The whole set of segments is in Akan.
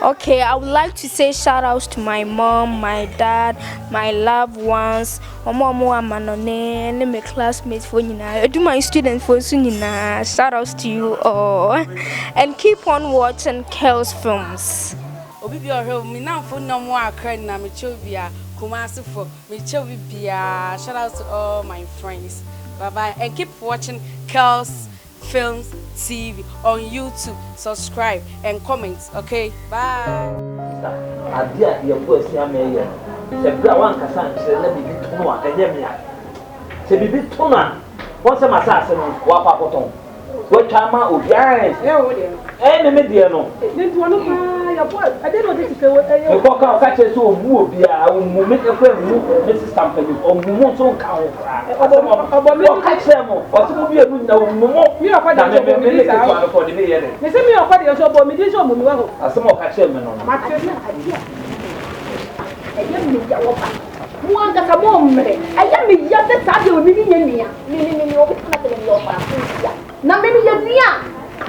Okay, I would like to say shout outs to my mom, my dad, my loved ones, Omo Manone, and my classmates for Nina. Do my students for Sunina. Shout outs to you all. And keep on watching Kel's films. Obi bi ohwe mi na fo no mo akra na me chobia Kumasi for me chobia. Shout out to all my friends. Bye bye and keep watching Kel's Films TV on YouTube. Subscribe and comment. Okay, bye. Adia ye bo asia me ye. Se bra wan kasa nkire na bibi tono a enye me a. Se bibi tono a won se masase no wa pa poton. Wo chama obian. Me de no. Nti wono pa ya bo ade no de tike wo Me ko ka ka che so mu obia o mu me e kwa mu me sister mpani o mu so nka ho fra. Obo me ka che mo o se mu bi enu na o mu mo. Mi okwa de so me ka kwa ko de me ye de. Me se mi okwa de so bo mi di so mu mi wa ho. Asemo ka che me no. Ma che na adia. Eya mi ya wo pa. Mu anga ka mo mre. Eya mi ya de ta de o mi ni nya. Ni o bi na te mi yo pa. Na me mi ya nia.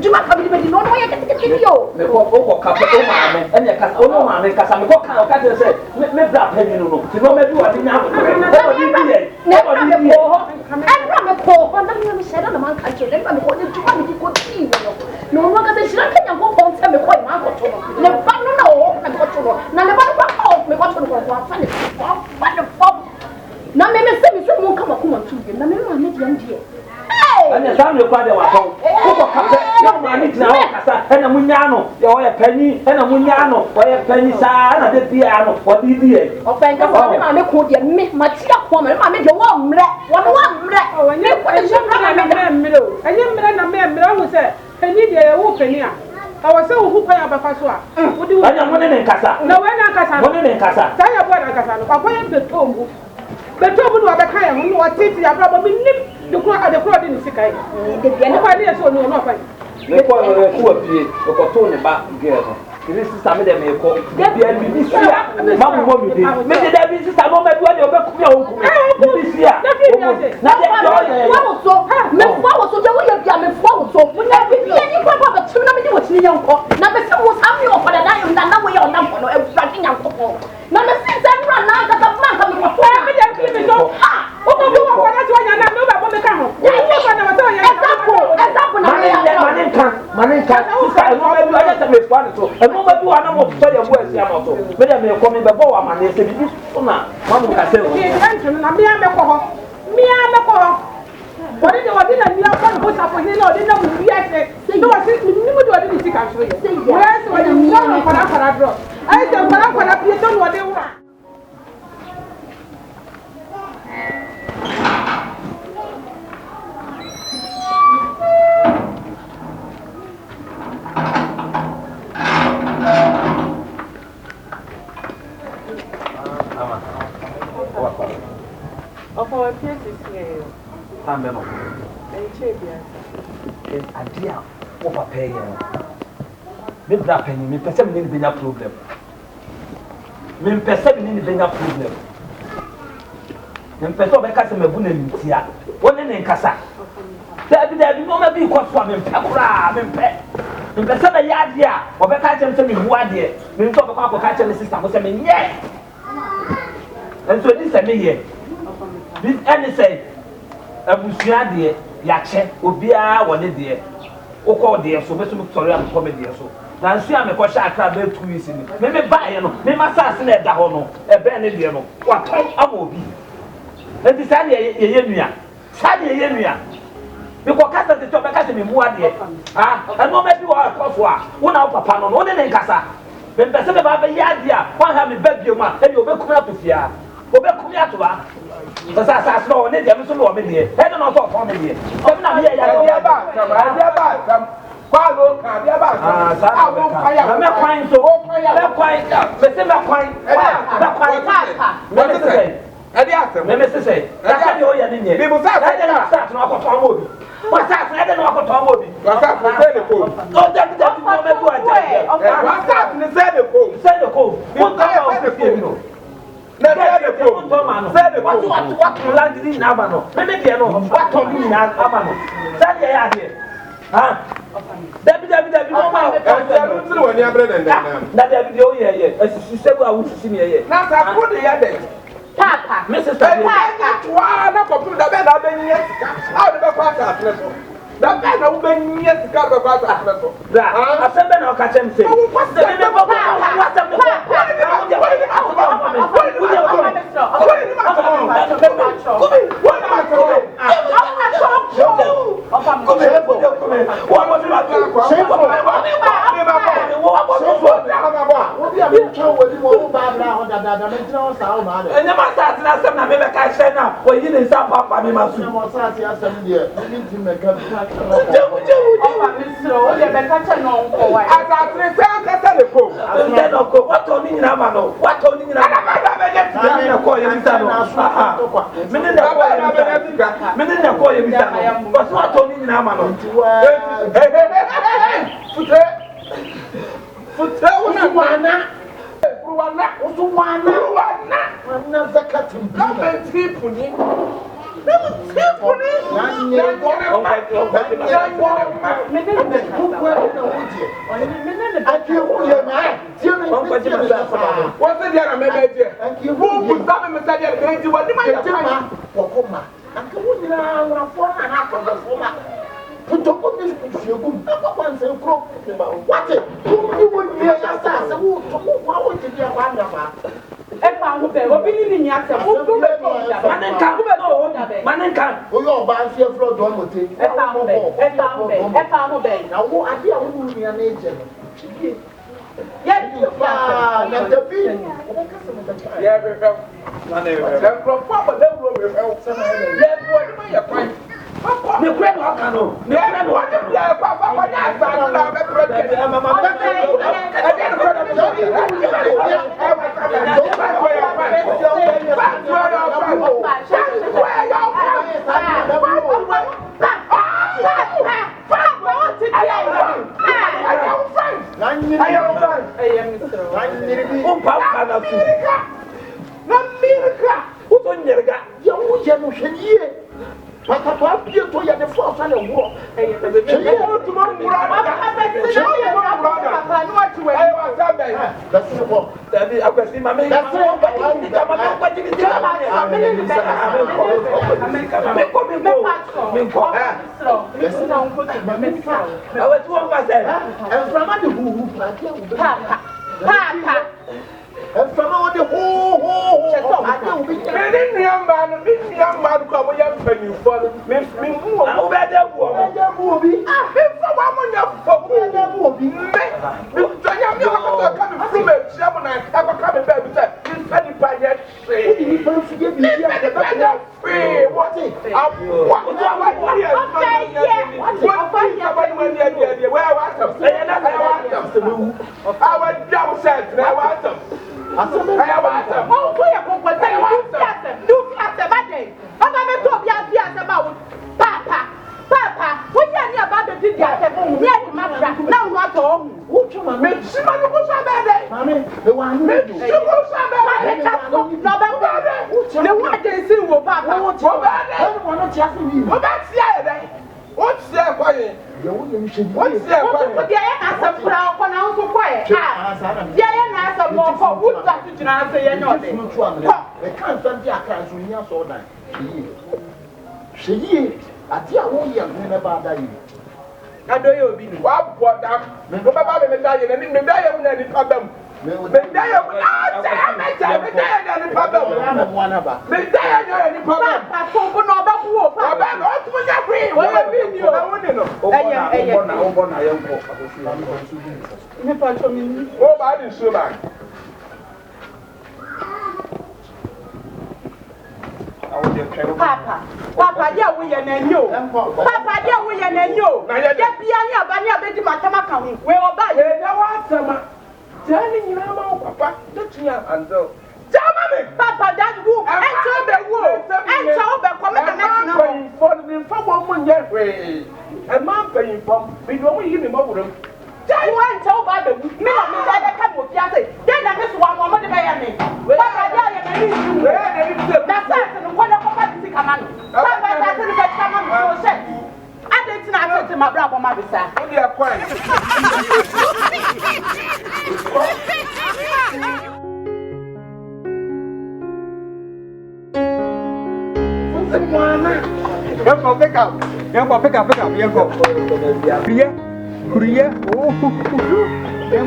Juma ka bi no no ya ke yo. Me ko ka o ma me ene ka o no ma me ka sa me ko ka o ka se me bra pa ni no. Ti no me bi wa ni nya ko. E o di bi ye. E o di bi ye. Enra me ko ho na mi se na man ka che. Enra me ko ni juma mi ko ti wo no. No no ka se shira ka nya ko ko se me ko ma ko to no. Le ba no na o na ko to no. Na le ba ko me ko to no ko fa ni. Na me se mi so mo ka ma ko ma tu bi. Na me ma me di am die. Anya sam le kwa de wa ton. Ko ka pe na ma ni tina o kasa ena munya no ye o ye pani ena munya no o ye pani sa na de bia no o di di e. O fa nka fo me ma me ko de me ma ti akwa ma me de wo mre. Wo no wa mre. O ne ko e so na me mre o. Enye mre na me mre o se pani de wo pani a. Ka wo se wo hu kwa ya ba fa so a. Wo di wo. Anya mo ne nkasa. Na we na nkasa. Mo ne nkasa. Sa ya bo na nkasa no. Kwa ye betombu. Betombu no abeka ya no wo titi ya bra bo mi nim. De kro de ni sikai. De bia ne kwa de so no no fa. Me ko ku apie ko to ne ba girl no. Ini sister me dem e ko. De bia bi sia. Ma mo mi de. Me de da bi sister mo me bi o de o be ku ya o ku. Bi sia. Na de yo wo so. Me wo so de wo ya bia me wo so. Mo na bi bia ni kwa ba chim na me de wo chini yanko. Na be se wo sa mi o fa da na yo na wo ya o na ko no e bra ti yanko ko. Na me sin se nra na ka ta man ka me ko. Me de bi me so. Ha. O ko bi wo ko na ti wa nya na me ba bo me ka ho. Example na maninka sister no me bi anya se me fa so e mo me bi wa na mo so de bo asia mo so me de me ko me be bo wa mane se bi so na ma mo ka se o na me ame ko ho body de wadi na ni akwa no sa fo ni na odi na mu bi ase do wa se ni mu de wadi ni sika so ye where se wadi ni na para draw ai se para pie to no wadi wa Our place is here. Tambeno. Adia wo papa ye. Me bra pani me pese me ni benya problem. Me pese me ni benya problem. Me pese obeka se mabu na ntia. Woni ne nkasa. Dabi no ma bi ko so me pe kura me pe. Me pese na ya dia obeka chem se me hu ade. Me nso obeka akoka chem sister mo se me nye. Enso di se me ye. This any say abusua de ya che obia wone de ukọ de so beso tori am ko me de so na nsu am ko sha akra be 2 weeks ni me bae no me masase na da ho no e be ne de no wa ton am obi e di sa de ye nua sa de ye nua me ko kasa de to be kasa me mu ade ah eno me bi wa akofo a wo na papa no no ne nkasa me pese me ba be ya de a wa ha me ba bi mu a e bi obekum na tofia obekum ya to ba Sasa no ne dem so no me die. E no so for me die. Dem na me ya ba. Kwa lo kan bia ba. Ah, me kwan so. Me kwan. Me se me kwan. Me kwan. Me se. Ade asem. Me se. Asa bi o ya ne nye. Bi mo sa. Ade na start no akoto mo bi. Wa start ade no akoto mo bi. Wa start ni se de ko. O da no me do aje. Wa start ni se de ko. Se de ko. Mo ta o fi mi no. Na de ko se de ko what land ni na ba no me de no what to ni na aba no say ya de ha David, no ma. I'm still when you're brother. That David, oh yeah. As you said, I would see me here. Now, I put the other. Papa. Mrs. One up of the bed I've been yet. How did I pass that level? That bed I've been yet to cover that level. I said, I'll catch him. What's the name of Papa, dear, we are no. Papa, dear, we are no. Get piano, Banya, Betty Matama, where are by you? Telling you, Papa, don't you and Papa, that room, enter the room, enter the comment for the informal way. A man paying from, we don't even remember them. Tell you and tell by the me, I come with Yassi. Then I miss one more money by me. Well, I die, that's and one of the command. Papa, that's the command. I didn't answer to my brother, my son.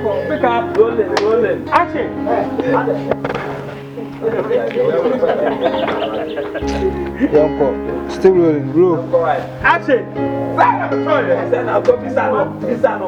why. Pick up. Rolling. Action. Still rolling, roll. Action. Send out Pisano.